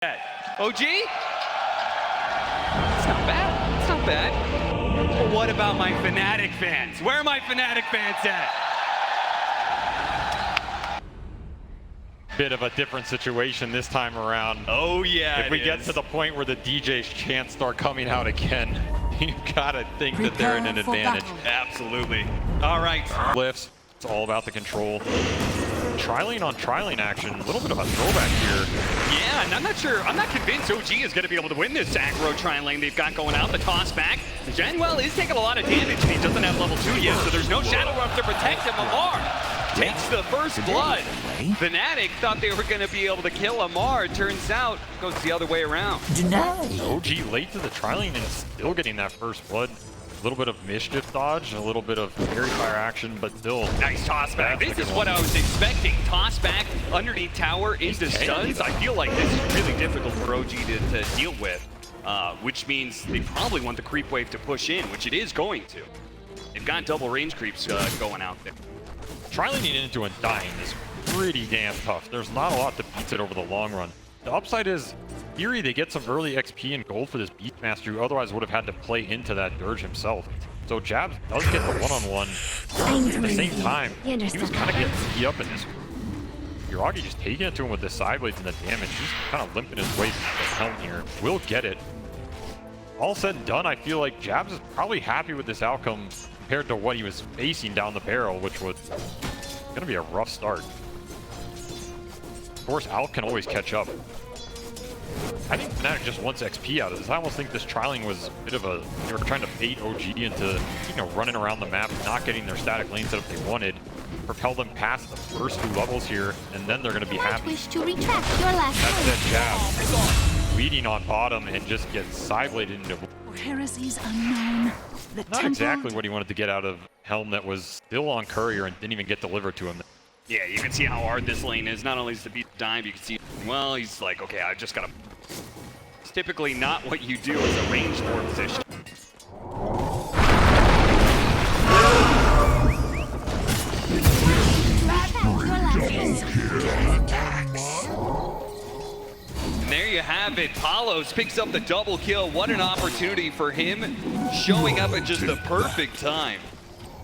OG? It's not bad. It's not bad. But what about my FNATIC fans? Where are my FNATIC fans at? Bit of a different situation this time around. Oh yeah. If we get to the point where the DJ's chants start coming out again, you gotta think that they're in an advantage. Absolutely. All right. Lifts. It's all about the control. Tri-lane on tri-lane action. A little bit of a throwback here. Yeah, and I'm not sure. I'm not convinced OG is going to be able to win this aggro tri-lane they've got going out. The toss back. Genwell is taking a lot of damage, and he doesn't have level 2 yet, so there's no Shadow Ruff to protect him. Amar takes the first blood. FNATIC thought they were going to be able to kill Amar. Turns out, it goes the other way around. OG late to the tri-lane and still getting that first blood. A little bit of mischief dodge, a little bit of fairy fire action, but still. Nice toss back. This is what I was expecting. Toss back underneath tower into stuns. I feel like this is really difficult for OG to deal with, which means they probably want the creep wave to push in, which it is going to. They've got double range creeps going out there. Tri-laning into and dying is pretty damn tough. There's not a lot that beats it over the long run. The upside is, in theory, they get some early XP and gold for this Beastmaster, who otherwise would have had to play into that Dirge himself. So Jabs does get the one-on-one. At the same time, he was kind of getting beat up in this. Yuragi just taking it to him with the side blades and the damage. He's kind of limping his way to the helm here. Will get it. All said and done, I feel like Jabs is probably happy with this outcome compared to what he was facing down the barrel, which was going to be a rough start. Of course, Alk can always catch up. I think FNATIC just wants XP out of this. I almost think this trialing was a bit of a... They were trying to bait OG into, running around the map, not getting their static lane setup they wanted, propel them past the first 2 levels here, and then they're going to be happy. Wish to retract your last That's that jab. Leading on bottom and just gets side-bladed into... Heresies unknown. Not exactly what he wanted to get out of Helm that was still on courier and didn't even get delivered to him. Yeah, you can see how hard this lane is. Not only is the beat dive, you can see, well, he's like, okay, I've just got to... It's typically not what you do as a ranged war position. And there you have it. Palos picks up the double kill. What an opportunity for him, showing up at just the perfect time.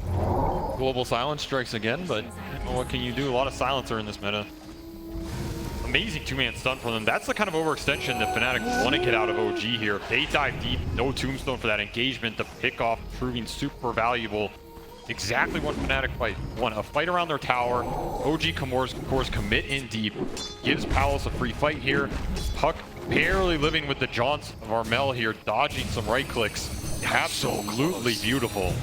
Global silence strikes again, but what can you do? A lot of silencer in this meta. Amazing 2-man stun from them. That's the kind of overextension that FNATIC want to get out of OG here. They dive deep, no tombstone for that engagement. The pickoff proving super valuable. Exactly what FNATIC want. A fight around their tower. OG of course, commit in deep. Gives Palos a free fight here. Puck barely living with the jaunts of Armel here, dodging some right clicks. Absolutely beautiful.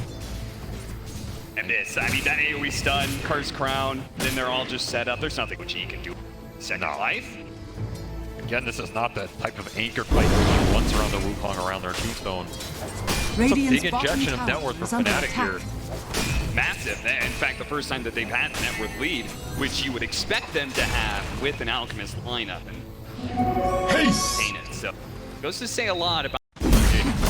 And this, I mean, that AoE stun, Curse Crown, then they're all just set up. There's nothing which he can do. Second life. Again, this is not that type of anchor fight where he wants around the Wukong around their tombstone. It's a big injection of net worth for FNATIC here. Massive. In fact, the first time that they've had net worth lead, which you would expect them to have with an Alchemist lineup. And so, goes to say a lot about.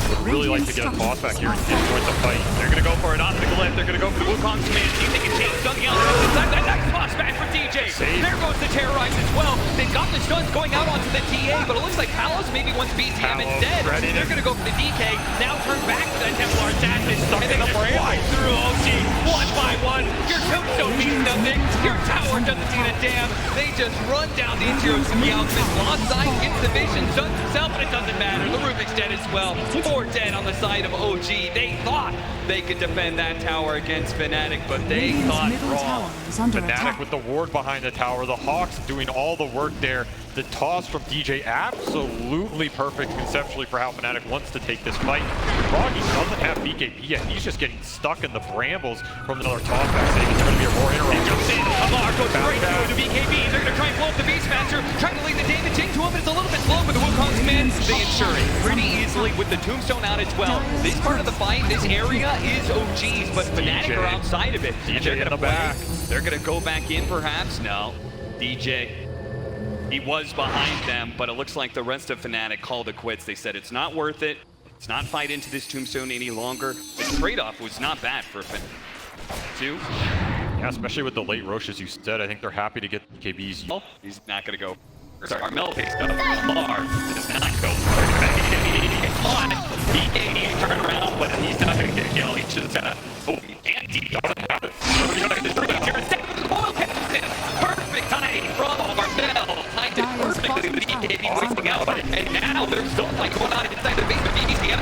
Would really like to get a boss back here and disjoint the fight. They're going to go for it off the glyph. They're going to go for the Wukong's command. See if they can change something else. That nice boss back for DJ. There goes the Terrorize as well. They've got the stuns going out onto the TA, but it looks like Palos maybe wants BTM instead. They're going to go for the DK. Now turn back to that Templar assassin. And they just fly through OG. 1 by 1. Your tombstone means nothing. Your tower doesn't need a damn. They just run down the interior of the Alchemist. Lost sight, gets the vision, stuns himself, but it doesn't matter. The Rubik's dead as well. 4 dead on the side of OG. They thought they could defend that tower against FNATIC, but they thought wrong. FNATIC with the ward behind the tower. The Hawks doing all the work there. The toss from DJ, absolutely perfect conceptually for how FNATIC wants to take this fight. Froggy doesn't have BKB yet. He's just getting stuck in the brambles from another toss back, saying it's going to be a roar interrupt. It goes in. Amar goes straight through the BKB. They're going to try and blow up the Beastmaster, trying to lead the damage into him, but it's a little bit slow with the Wukong's command. They ensure it pretty easily with the tombstone out as well. This part of the fight, this area is OG's, but FNATIC are outside of it. DJ in the back. They're going to go back in perhaps. No. DJ. He was behind them, but it looks like the rest of FNATIC called it quits. They said it's not worth it. Let's not fight into this tombstone any longer. The trade-off was not bad for FNATIC. 2. Yeah, especially with the late Roche, as you said. I think they're happy to get KBs. He's not going to go Sorry, Armel picks up. Lamar does not go for it. On. He turned around, but he's not going to get a kill. He's just perfect timing from Armel. Timed it perfectly with EKB switching out. And now there's still like going on inside the base of BDCM.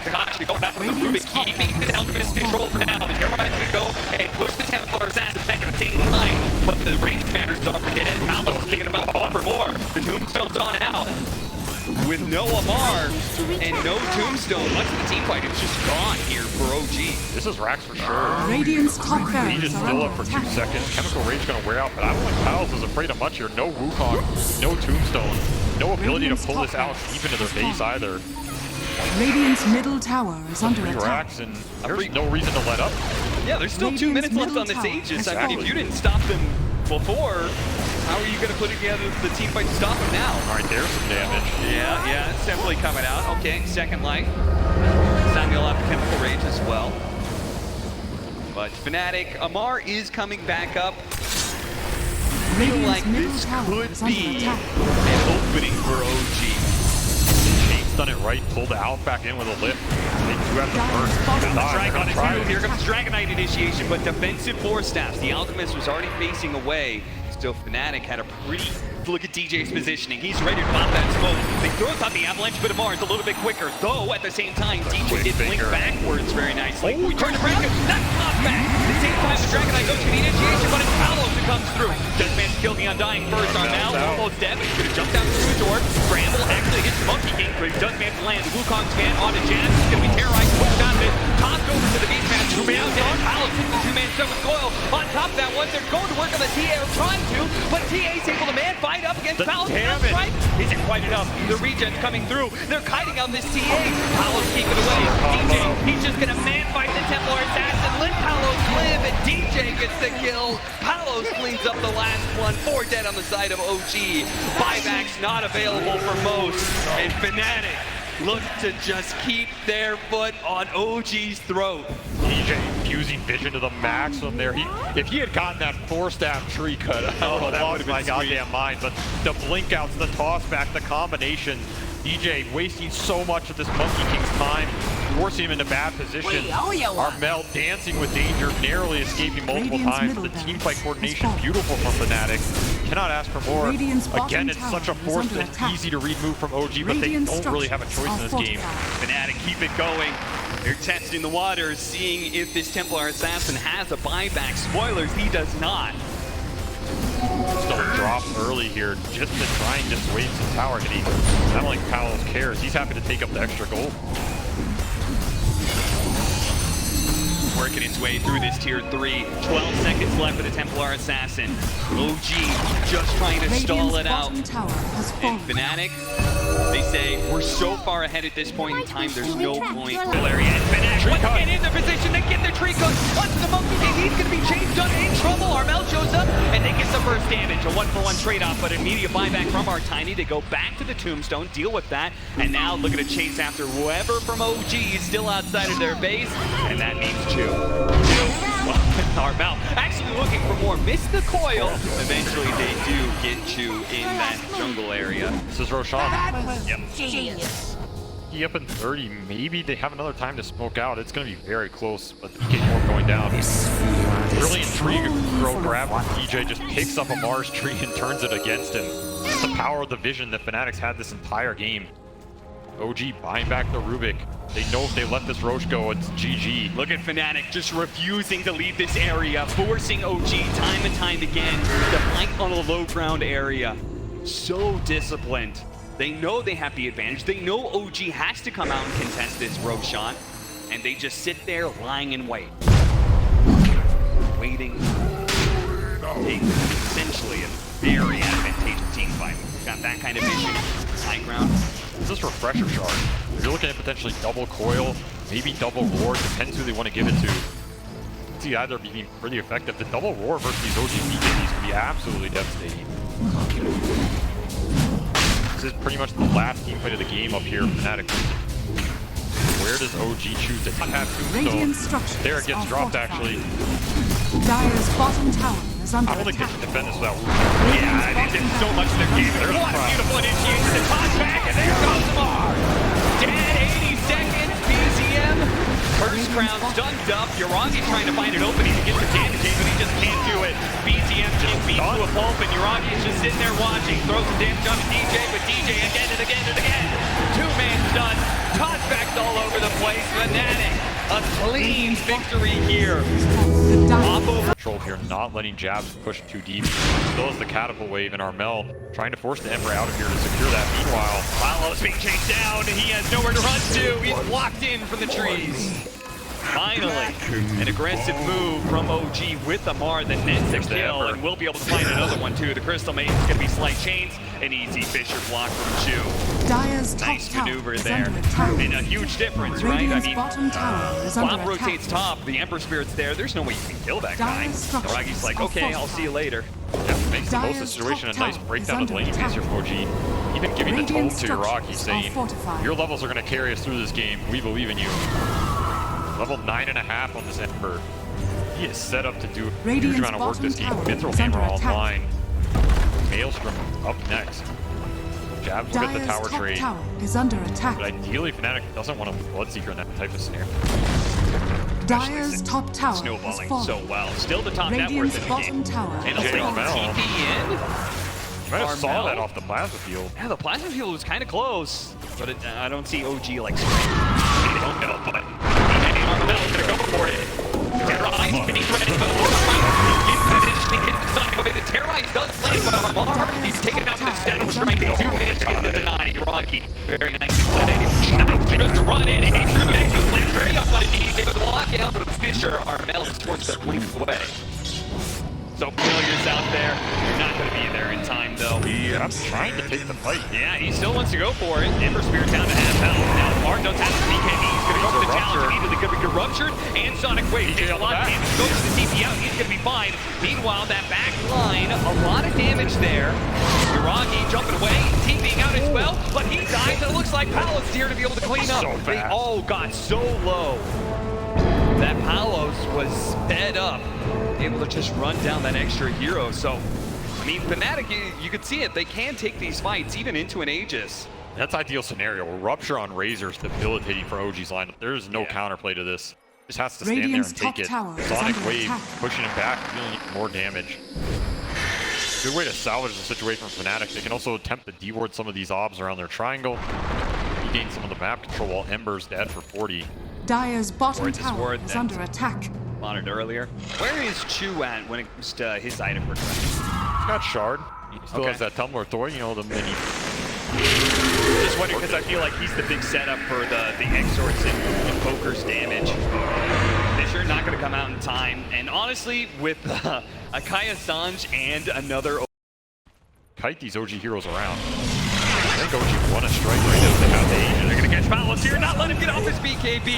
Kakashi going back with the Rubik. Keeping the Alchemist control for now. And Jeremiah's going to go and push the Templar assassin back in the same line. But the range commander's don't forget it. Palos is thinking about one for more. The Tombstone's on out. With no Amar and no Tombstone, much of the team fight is just gone here for OG. This is Rax for sure. Radiant's top He barracks just are still under up for 2 attack. seconds. Chemical Rage gonna wear out, but I don't think Palos is afraid of much here. No Wukong, no Tombstone, no ability to pull this out deep into their base either. Radiant's middle tower is under 3 attack. Rax, and there's no reason to let up. Yeah, there's still 2 minutes left on the Sages. I mean, if you didn't stop them before, how are you going to put together the team fight to stop them now? All right, there's some damage. Yeah, it's definitely coming out. Okay, second life. Samuel have Chemical Rage as well. But FNATIC, Amar is coming back up. I feel like this could be an opening for OG. Shane's done it right, pulled the Alf back in with a lift. They do have the burst. Dragon on it too. Here comes Dragonite initiation, but defensive force staffs. The Alchemist was already facing away. Still, FNATIC had a pretty look at DJ's positioning. He's ready to pop that smoke. They throw it on the Avalanche, but Amar is a little bit quicker. Though, at the same time, DJ did blink backwards very nicely. We turn around, that's popped back. At the same time, the Dragonite goes to the initiation, but it's Palos who comes through. Does manage to kill the Undying first. Armel almost dead, but he's going to jump down through the door. Bramble actually hits Monkey King, but he does manage to land. Wukong scan on to Jazz. He's going to be terrorized, pushed out of it. Tossed over to the Beastman. 2-man down. Palos hits the 2-man shove with Coil. On top of that one, they're going to work on the TA, or trying to, but TA's able to man fight up against Palos. Right? Isn't quite enough. The regen's coming through. They're kiting out this TA. Palos keep it away. DJ, he's just going to man fight the Templar assassin. Let Palos live, and DJ gets the kill. Palos cleans up the last one. 4 dead on the side of OG. Buybacks not available for most. And FNATIC look to just keep their foot on OG's throat. DJ infusing vision to the maximum there. If he had gotten that 4-staff tree cut, I would have lost my goddamn mind. But the blink outs, the toss back, the combination. DJ wasting so much of this Monkey King's time, forcing him into bad position. Armel dancing with danger, narrowly escaping multiple times. The team fight coordination, beautiful from FNATIC. Cannot ask for more. Again, it's such a forced and easy to read move from OG, but they don't really have a choice in this game. FNATIC keep it going. They're testing the waters, seeing if this Templar assassin has a buyback. Spoilers, he does not. Still drops early here, just to try and dissuade some tower. And I don't think Palos cares. He's happy to take up the extra gold. Working its way through this tier 3. 12 seconds left for the Templar assassin. OG just trying to stall it out. And FNATIC, they say, we're so far ahead at this point in time, there's no point. Valeria and FNATIC once again in their position. They get their tree cut onto the Monkey King. He's going to be changed up in trouble. Armel shows up and they get the first damage. A 1-for-1 trade-off, but immediate buyback from our Tiny to go back to the Tombstone, deal with that, and now looking to chase after whoever from OG is still outside of their base, and that means Chew. Armel actually looking for more. Miss the coil. Eventually they do get Chew in that jungle area. This is Roshan. Yep. Genius. He up in 30. Maybe they have another time to smoke out. It's going to be very close, but the PK Morph going down. Really intrigued. Throw grab when DJ just picks up Amar's tree and turns it against him. It's the power of the vision that FNATIC's had this entire game. OG buying back the Rubik. They know if they let this Roche go, it's GG. Look at FNATIC just refusing to leave this area, forcing OG time and time again to fight on a low ground area. So disciplined. They know they have the advantage. They know OG has to come out and contest this Roshan, and they just sit there lying in wait. Waiting. Essentially a very advantageous team fight. Got that kind of vision. High ground. Is this refresher shard? You're looking at potentially double coil, maybe double roar, depends who they want to give it to. See either being pretty effective. The double roar versus these OG BKBs can be absolutely devastating. This is pretty much the last team fight of the game up here, FNATIC. Where does OG choose to not have Tombstone? There it gets dropped actually. Dire's bottom tower is is under I don't think they attack. can defend this without Yeah, it is so much their game. There's What a the beautiful initiation. The toss back, and there goes Mar. Dead 80 seconds. BZM. First round stunned up. Uragi trying to find an opening to get the damage in, but he just can't do it. BZM just beat to a pulp, and Uragi is just sitting there watching. Throws some damage on to DJ, but DJ again and again and again. Two-man stun. Toss backs all over the place. FNATIC. A clean victory here. The Off over. control here, not letting jabs push too deep. Still has the catapult wave, and Armel trying to force the Ember out of here to secure that. Meanwhile, Paolo's being chased down. He has nowhere to run to. He's blocked in from the trees. Finally, an aggressive move from OG with the Mar that nets the kill, and we'll be able to find another one too. The Crystal Maiden's going to be slight chains. An easy Fisher block from Chu. Dyer's top Nice tower maneuver is there. under attack. And a huge difference, right? I Radiant's mean, bottom tower is under Bomb attack. rotates top, the Emperor Spirit's there. There's no way you can kill that guy. Dyer's structures Uragi's like, are okay, I'll see you later. yeah, makes the most of the Dyer's situation a top nice tower breakdown is of the laning under phase here from OG. Even giving the tone Radiant to Uragi, structures saying, are fortified. your levels are going to carry us through this game. We believe in you. Level 9.5 on this Ember. He is set up to do a huge Radiant's amount of work this game. bottom tower Mithril is Hammer under attack. online. Maelstrom up next. Jabs will get the Dyer's tower top trade. tower is under attack. But ideally, FNATIC doesn't want a Bloodseeker in that type of scenario. Dyer's top tower has Snowballing fallen. so well. Still the top net worth Radiant's in the bottom game. tower And a has little Armel. TP in. You might have saw Armel? that off the plasma field. Yeah, the plasma field was kind of close, but I don't see OG like I don't know, but Armel's gonna go for it. Terrorize, he's ready for the Terrorize does play well. Mar, he's taken out the Steno strike. 2 minutes into the 9. Uragi, very nice play. Just run in, and he lands very up on a DJ with a lockout, but Fisher, Armel is towards the blink away. So failures out there. You're not going to be there in time, though. Yeah, I'm trying to take the fight. Yeah, he still wants to go for it. Ember Spirit down to half health. Now Mark does have the BKB. He's going to go for the challenge. Immediately going to be ruptured. And Sonic Wave takes a lot of damage. Goes to the TP out. He's going to be fine. Meanwhile, that back line, a lot of damage there. Uragi jumping away, TPing out as well. But he dies, and it looks like Palos is here to be able to clean up. So They fast. all got so low that Palos was sped up, able to just run down that extra hero. So, I mean, FNATIC, you could see it. They can take these fights even into an Aegis. That's ideal scenario. Rupture on Razor is debilitating for OG's lineup. There's no counterplay to this. Just has to stand Radiant's there and take top it. tower is Sonic under Wave attack. pushing him back, dealing more damage. Good way to salvage the situation from FNATIC. They can also attempt to deward some of these obs around their triangle. He gains some of the map control while Ember's dead for 40. Dyer's bottom Worth his tower worth, is and- under attack. Monitored earlier. Where is Chu at when it comes to his item progression? He's got Shard. He still Okay. has that Tumbler Thor, you know, the mini. Just wondering because I feel like he's the big setup for the Exorts and Poker's damage. Fisher not going to come out in time. And honestly, with Akaya Sanj and another Kite these OG heroes around. I think OG won a strike right now. They have the Asian. they're going to catch Palos here, not let him get off his BKB.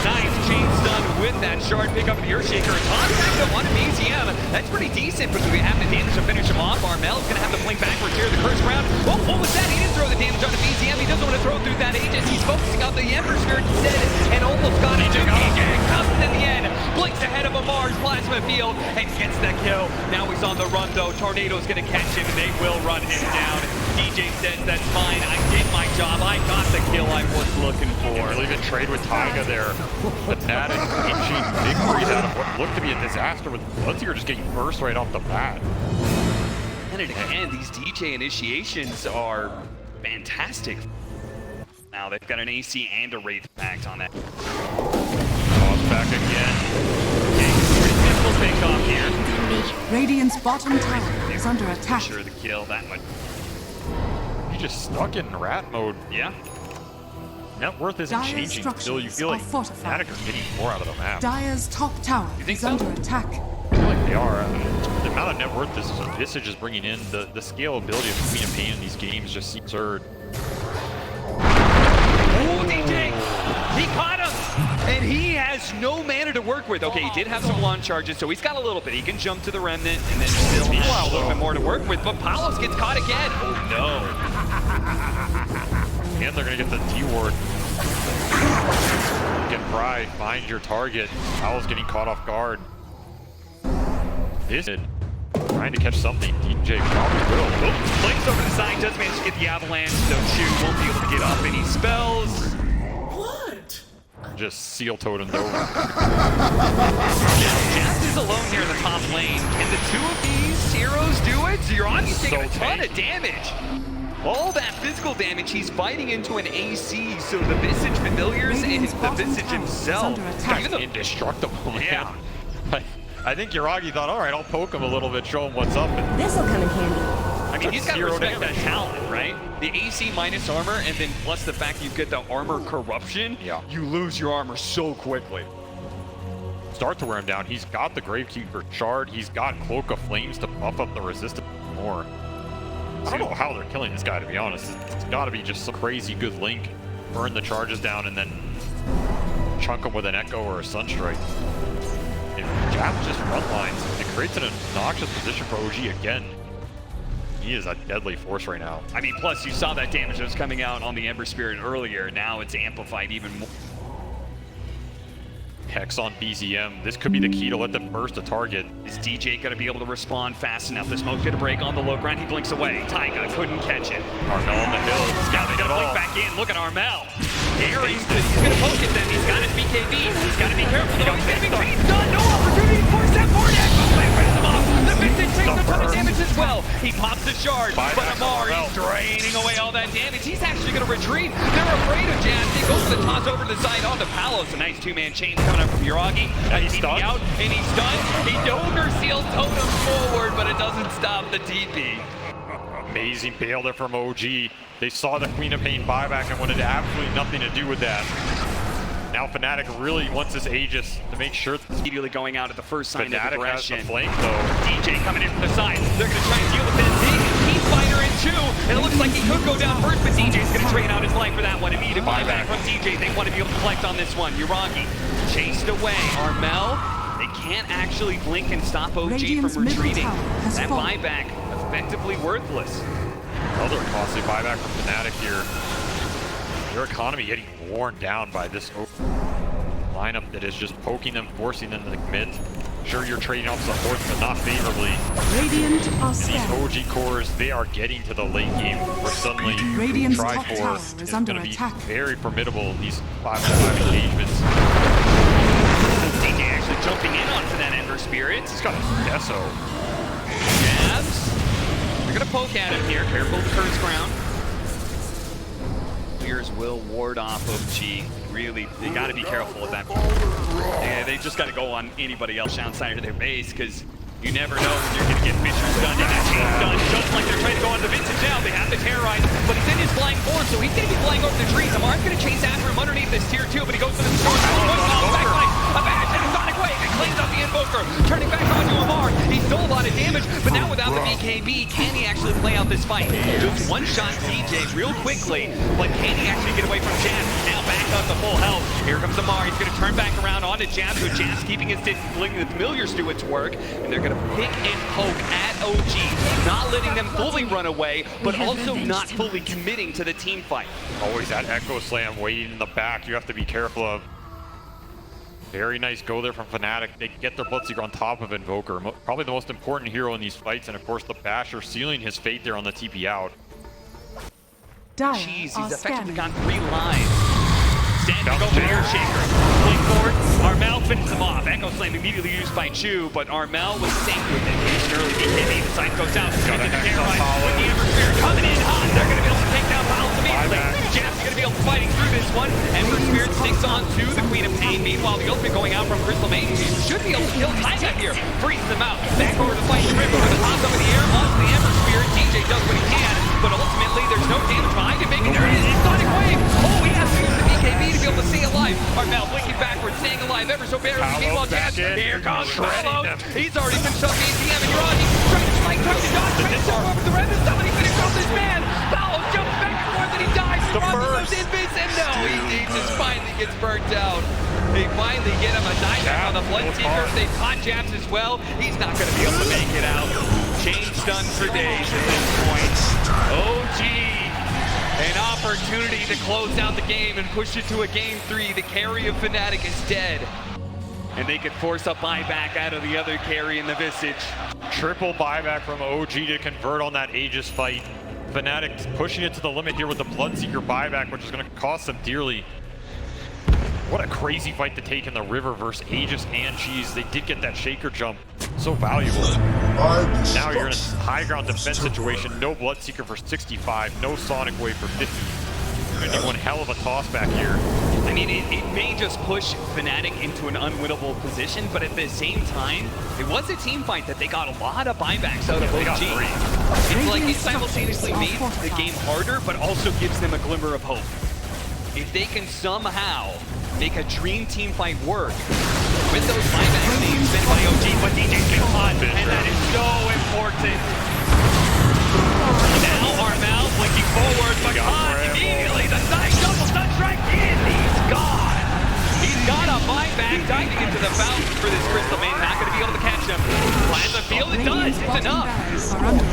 Nice chain stun with that shard pick up the Earthshaker. Contact the one BZM. That's pretty decent because we have the damage to finish him off. Armel's going to have to blink backwards here the curse round. Oh, what was that? He didn't throw the damage on the BZM. He doesn't want to throw through that Aegis. He's focusing on the Ember Spirit instead and almost got it. DJ comes in the end, blinks ahead of a Mars plasma field and gets the kill. Now he's on the run though. Tornado's going to catch him and they will run him down. DJ says that's fine. I did my job. I got the kill I was looking for. Really good trade with Taiga there. FNATIC inching victories out of what looked to be a disaster with Bloodseeker just getting burst right off the bat. And again, these DJ initiations are fantastic. Now they've got an AC and a Wraith pact on that. Toss back again. Pistol take off here. Radiant's bottom tower is under attack. Sure, the kill that much. He just stuck in rat mode. Yeah. Net worth isn't Dyer's changing still. You structures feel like are fortified. FNATIC are getting more out of the map. Dyer's top tower think is so? under attack. I feel like they are. The amount of net worth this Visage is bringing in, the scalability of Queen of Pain in these games just seems absurd. Oh, DJ! He caught him! And he has no mana to work with. Okay, he did have some launch charges, so he's got a little bit. He can jump to the Remnant and then still have a little bit more to work with. But Palos gets caught again. Oh, no. And they're going to get the T-Ward. Get Pry, find your target. Owl's getting caught off guard. This is trying to catch something. DJ probably will. Oh, Blinks over the side, does manage to get the avalanche, though Chu won't be able to get off any spells. Just seal totemed over. Jazz is alone here in the top lane. Can the two of these heroes do it? Ziragi's taking a ton of damage. All that physical damage, he's fighting into an AC, so the Visage Familiars and the Visage himself. Even indestructible, man. I think Yuragi thought, all right, I'll poke him a little bit, show him what's up. This'll come in handy. I mean, he's got to respect that damage. talent, right? The AC minus armor, and then plus the fact you get the armor corruption, you lose your armor so quickly. Start to wear him down. He's got the Gravekeeper Shard. He's got Cloak of Flames to buff up the resistance more. I don't know how they're killing this guy, to be honest. It's got to be just some crazy good link. Burn the charges down and then chunk him with an Echo or a Sunstrike. If Jap just frontlines, it creates an obnoxious position for OG again. He is a deadly force right now. I mean, plus you saw that damage that was coming out on the Ember Spirit earlier. Now it's amplified even more. Hex on BZM. This could be the key to let them burst a target. Is DJ going to be able to respond fast enough? The smoke's going to break on the low ground. He blinks away. Taiga couldn't catch it. Armel on the hill. Scouting it all. Blink back in. Look at Armel. He's going to poke it then. He's got his BKB. He's got to be careful though. He's going to be green done. No opportunity for step forward. Brings him off. The Vincent takes a ton of damage as well. He pops the shard, but Amar is draining away all that damage. He's actually going to retreat. They're afraid of Jazz. He goes for the toss over to the side onto Palos. A nice two-man chain coming up from Yuragi. And he's stunned. Out, and he's done. He ogre seals totem forward, but it doesn't stop the TP. Amazing bail there from OG. They saw the Queen of Pain buyback and wanted absolutely nothing to do with that. Now FNATIC really wants this Aegis to make sure Immediately going out at the first sign of FNATIC has aggression. the flank though. DJ coming in from the side. They're going to try and deal with it. He's fighter in two, and it looks like he could go down first, but DJ's going to train out his life for that one. Immediate buyback from DJ. They want to be able to collect on this one. Yuragi chased away. Armel, they can't actually blink and stop OG Radiant's from retreating. middle tower has That fallen. buyback effectively worthless. Another costly buyback from FNATIC here. Their economy getting worn down by this lineup that is just poking them, forcing them to commit. Sure, you're trading off support, but not favorably. Radiant are And these scanning. OG cores, they are getting to the late game where suddenly Radiant's top tower Triforce is is under going to be attack. very formidable in these 5-5 engagements. DJ actually jumping in onto that Ember Spirit. He's got a Deso. Jabs. They're going to poke at him here. Careful with the curse ground. Clears will ward off OG. Really, they got to be careful with that. Yeah, they just got to go on anybody else outside of their base because you never know when you're going to get Fishers done. And that chain's done. Just like they're trying to go on the Vincent now. They have the terrorize, but he's in his flying form, so he's going to be flying over the trees. Amar's going to chase after him underneath this tier 2, but he goes for the sword. Backlight, a bash, and a sonic wave. It cleans up the invoker. Turning back onto Amar. He stole a lot of damage, but now without the BKB, can he actually play out this fight? Just one shot DJ real quickly, but can he actually get away from Jazz? Now back up to full health. Here comes Amar. He's going to turn back around onto Jazz, so Jazz keeping his distance, letting the familiars do its work, and they're going to pick and poke at OG, not letting them fully run away, but also not fully committing to the team fight. Always that Echo Slam waiting in the back you have to be careful of. Very nice go there from FNATIC. They get their Bloodseeker on top of Invoker. Probably the most important hero in these fights, and of course the Basher sealing his fate there on the TP out. Dire Jeez, are he's effectively scanning. got 3 lives. Standing over the Earth Shaker. Blink forward. Armel finishes him off. Echo Slam immediately used by Chu, but Armel was safe with it. He's an early BKB. The side goes out. Got the terrorize with the Ember Spirit coming in hot. They're going to be able to take down Palos immediately. Jeff's going to be able to fighting through this one. Ember Spirit sticks on to the Queen of Pain. Meanwhile, the ultimate going out from Crystal Maiden. He should be able to kill Taiga here. Freezes them out. Back over to fight the River. With the toss up in the air onto the Ember Spirit. DJ does what he can, but ultimately there's no damage behind him. Making there it is. Sonic Wave. Oh, he has to use the BKB to be able to stay alive. Armel blinking backwards, staying alive ever so barely. Meanwhile, Jazz, here comes Palos. He's already been shoved ATM, and Yuragi trying to strike, trying to dodge, trying to step over the red. Somebody finish off this man. Palos jumps back and forth, and he dies. Yuragi goes invis, and no, he just finally gets burnt out. They finally get him a dieback on the Bloodseeker. They caught Jabs as well. He's not going to be able to make it out. Chain stun for days at this point. OG. An opportunity to close out the game and push it to a game 3. The carry of FNATIC is dead. and they could force a buyback out of the other carry in the Visage. Triple buyback from OG to convert on that Aegis fight. FNATIC pushing it to the limit here with the Bloodseeker buyback, which is going to cost them dearly. What a crazy fight to take in the river versus Aegis and Cheese. They did get that shaker jump. So valuable. Now you're in a high ground defense situation. No Bloodseeker for 65. No Sonic Wave for 50. You're going to need one hell of a toss back here. I mean, it may just push FNATIC into an unwinnable position, but at the same time, it was a team fight that they got a lot of buybacks out of They got OG. 3. It's like it simultaneously made the game harder, but also gives them a glimmer of hope. If they can somehow make a dream team fight work with those buybacks being spent by OG, but DJ's been hot, and that is so important. Now Armel blinking forward, but caught immediately. The side double touch right in. He's gone. He's got a buyback diving into the fountain for this Crystal Man. Not going to be able to catch him. Plans the field, it does. It's enough.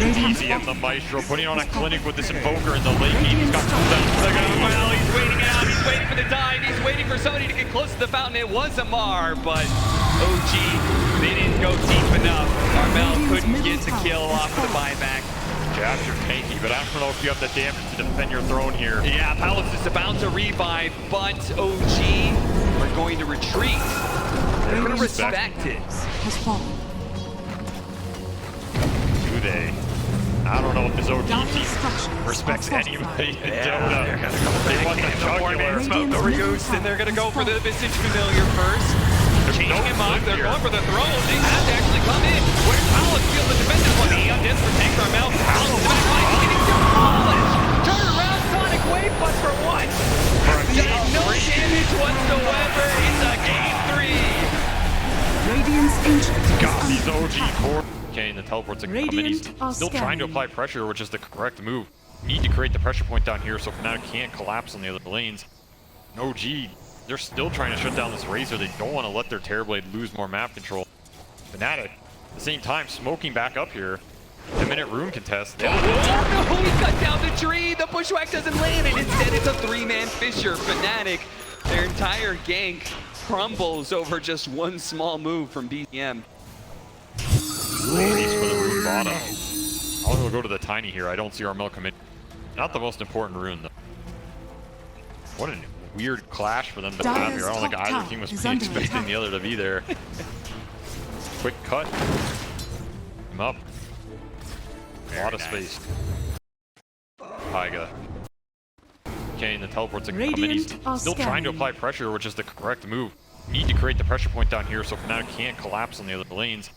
Easy at the Maestro, putting on a clinic with this Invoker in the late game. He's got cooldowns. Look at Armel, he's waiting out. He's waiting for the dive. He's waiting for somebody to get close to the fountain. It was Amar, but OG, they didn't go deep enough. Armel couldn't get the kill off of the buyback. Jabs are tanky, but I don't know if you have the damage to defend your throne here. Yeah, Palace is about to revive, but OG are going to retreat. They're going to respect it. Has fallen. Do they? I don't know if this OG team respects anybody in Dota. They want the jugular. Smoke the Roost, and they're going to go for the Visage Familiar first. Changing him up, they're going for the throne. They have to actually come in. Where's Palace? Field the defensive one. He undeads for Tank Armel. Palace in the back line, getting demolished. Turn around, Sonic Wave, but for what? No damage whatsoever. It's a game 3. Radiant's ancient. God, these OG core. Okay, and the teleport's like Radiant are still trying to apply pressure, which is the correct move. Need to create the pressure point down here so FNATIC can't collapse on the other lanes. OG, they're still trying to shut down this Razor. They don't want to let their Terrorblade lose more map control. FNATIC, at the same time, smoking back up here. 10-minute room contest. Oh no, he cut down the tree. The bushwhack doesn't land, and instead it's a 3-man Fisher. FNATIC, their entire gank crumbles over just one small move from BTM. Ladies for the rune bottom. I'm gonna go to the Tiny here. I don't see Armel commit. Not the most important rune though. What a weird clash for them to have here. I don't think either team was expecting the other to be there. Quick cut. Him up. A lot of space. Taiga. Okay, and the teleport's like he's still trying to apply pressure, which is the correct move. Need to create the pressure point down here so FNATIC can't collapse on the other lanes.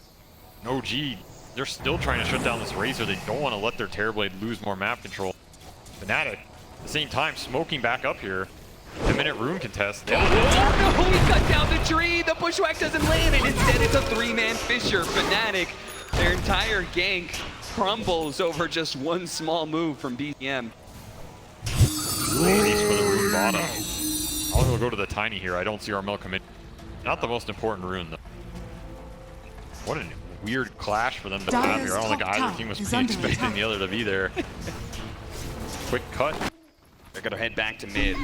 OG, they're still trying to shut down this Razor. They don't want to let their Terrorblade lose more map control. FNATIC, at the same time, smoking back up here. 10-minute room contest. Oh no, he cut down the tree. The bushwhack doesn't land, and instead it's a 3-man Fisher. FNATIC, their entire gank crumbles over just one small move from BTM. Ladies for the rune bottom. I'm gonna go to the Tiny here. I don't see Armel commit. Not the most important rune though. What a weird clash for them to have here. I don't think either team was expecting the other to be there. Quick cut. They're gonna head back to mid.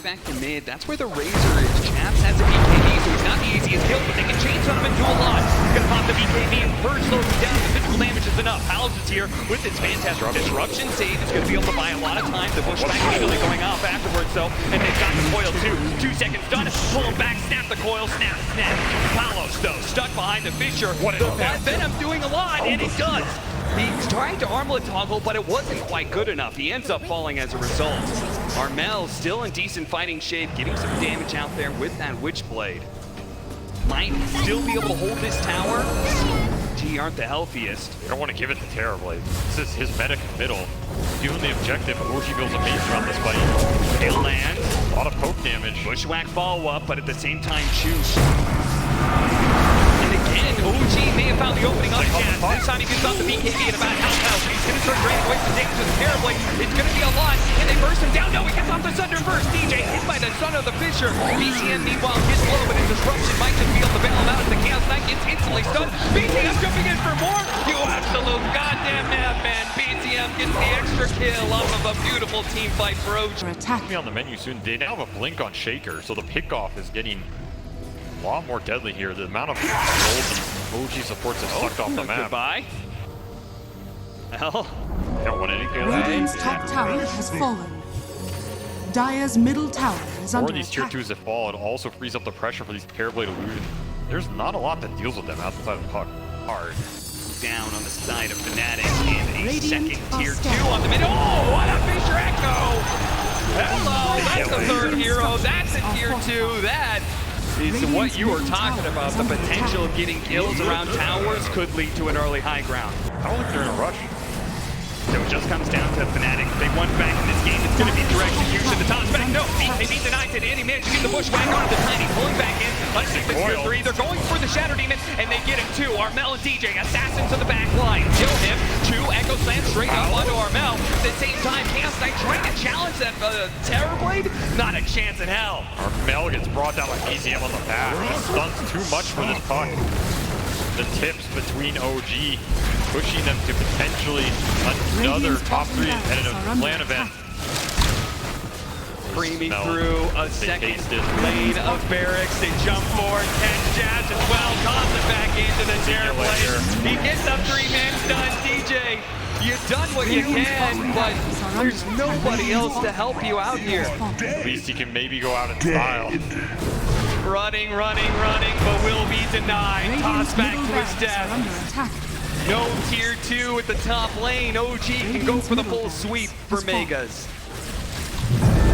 Back to mid, that's where the Razor is. Chaps has a BKB, so it's not the easiest kill, but they can change on him and do a lot. Gonna pop the BKB and first slows him down. The physical damage is enough. Palace is here with its fantastic disruption save. It's gonna be able to buy a lot of time. The bushback immediately going off afterwards, though, and they've got the coil too. 2 seconds done. Pull him back, snap the coil, snap, snap. Palos, though, stuck behind the Fisher. The Venom doing a lot, and it does. He's trying to armlet toggle, but it wasn't quite good enough. He ends up falling as a result. Armel still in decent fighting shape, getting some damage out there with that Witchblade. Might still be able to hold this tower. G aren't the healthiest. They don't want to give it to Terrorblade. This is his medic middle. Doing the objective, OG builds a base around this fight. Tail land. A lot of poke damage. Bushwhack follow-up, but at the same time, choose. And OG may have found the opening up chance. This time he gets off the BKB at about half health. He's going to start draining away from damage with the Terrorblade. It's going to be a lot. And they burst him down. No, he gets off the Sunder first. DJ hit by the son of the Fisher. BTM meanwhile gets low, but his disruption might just be able to bail him out as the Chaos Knight gets instantly stunned. BTM jumping in for more. You absolute goddamn madman. BTM gets the extra kill off of a beautiful team fight for OG. Be on the menu soon. They now have a blink on Shaker, so the pickoff is getting a lot more deadly here. The amount of gold OG supports have sucked off the map. Goodbye. Well, They don't want anything of Radiant's that. top tower has fallen. Dire's middle tower is Or under these tier attack. 2s that fall, it also frees up the pressure for these Terrorblade illusions. There's not a lot that deals with them outside of Puck. Hard. down on the side of FNATIC and a Radiant second tier are 2 on the mid. Oh, what a Fisher Echo! Hello, that's the third hero. That's a tier 2. That is what you were talking about. The potential of getting kills around towers could lead to an early high ground. I don't think they're in a rush. So it just comes down to FNATIC. They won back in this game. It's going to be direct execution. The top's back. No, they beat the Knights, and Andy managed to get the bushwhack onto the Tiny, pulling back in. Let's take the tier 3. They're going for the Shatter Demon, and they get him too. Armel and DJ, assassins to the back line. Kill him. 2 Echo Slams straight up onto Armel. At the same time, Chaos Knight trying to challenge that Terrorblade. Not a chance in hell. Armel gets brought down by BZM on the back. He stuns too much for this Puck. The tips between OG, pushing them to potentially another top 3 and a clan event. Creaming through a second lane of barracks. They jump forward, catch Jazz as well, toss it back into the Terrorblade. He gets up 3-man stun. DJ, you've done what you can, but there's nobody else to help you out here. At least he can maybe go out in style. Running, but will be denied. Toss back to his death. No tier 2 at the top lane. OG can go for the full sweep for Megas.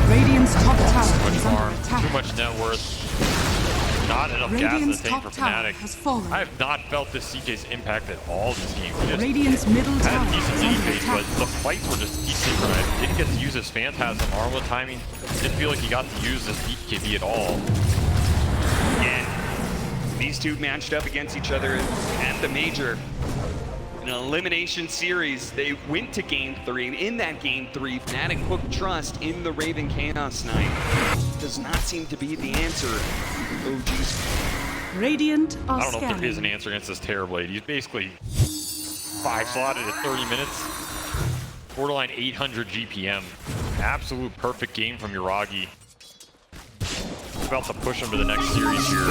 Radiant's top tower Too is much under farm, attack. too much net worth. Not enough gas in the Radiant's tank for top tower FNATIC. has fallen. I have not felt this CK's impact at all this game. He just Radiant's middle had tower a decent is mini under phase, attack. but the fights were just desynchronized. Didn't get to use his Phantasm armlet timing. Didn't feel like he got to use this BKB at all. And these two matched up against each other at the major. In an elimination series, they went to game 3, and in that game 3, FNATIC put trust in the Raven Chaos Knight. Does not seem to be the answer. OG's. Radiant are I don't know if there scanning. is an answer against this Terrorblade. He's basically 5-slotted at 30 minutes. Borderline 800 GPM. Absolute perfect game from Yuragi. About to push him to the next series here.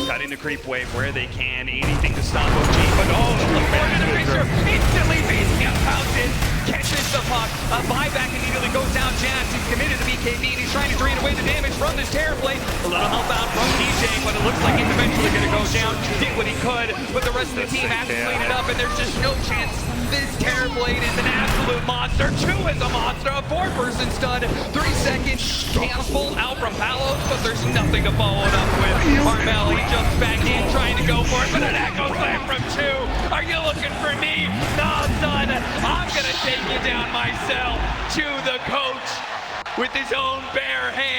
Cutting the creep wave where they can. Anything to stop OG, but oh, the forward in the Fisher instantly facing out pounces. Catches the puck. A buyback immediately goes down. Jazz is committed to BKB, and he's trying to drain away the damage from this Terrorblade. A little help out from DJ, but it looks like he's eventually going to go down. Did what he could, but the rest of the team has to clean it up, and there's just no chance. This Terrorblade is an absolute monster. 2 is a monster. A 4-person stun. 3 seconds. Cancel out from Palos, but there's nothing to follow it up with. Armel, he jumps back in, trying to go for it, but an Echo Slam from 2. Are you looking for me? No, son. I'm going to take you down myself to the coach with his own bare hands.